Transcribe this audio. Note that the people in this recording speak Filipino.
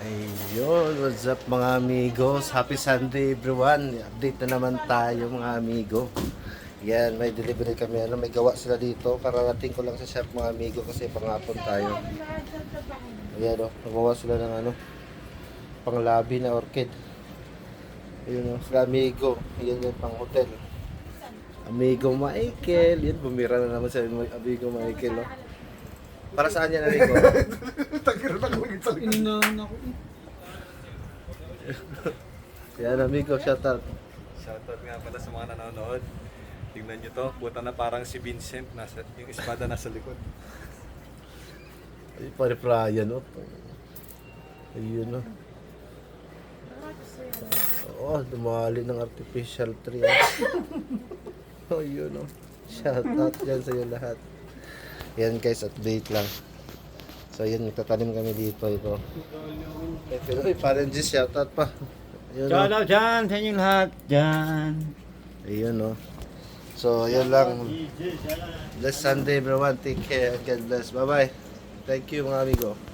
Ayun, what's up mga amigos? Happy Sunday everyone. Update na naman tayo mga amigo. Yan, may delivery kami. May gawa sila dito. Kararating ko lang sa shop mga amigo kasi pangapon tayo. Ayan o, nagawa sila ng panglabi na orchid. Ayun o, sila amigo. Yan yung pang hotel. Amigo Michael. Yan, bumira na naman sa amigo Michael. Para saan yan amigo? Iningahan ako Yan amigo, shout out. Shoutout nga pala sa mga nanonood. Tingnan nyo to, puta na parang si Vincent, yung espada nasa likod. Ay, pare Brian, oh. Ayun, oh. Oo, dumali ng artificial tree. Oh, yun, oh. Shout out dyan sa iyo lahat. Yan guys, update lang. So, yun, nagtatanim kami dito, ito. Pero, parang just shout out pa. Ayun, oh. Shout out dyan sa inyong lahat dyan. Ayun, oh. So, yun lang. Bless Sunday, everyone. Take care and God bless. Bye-bye. Thank you, mga amigo.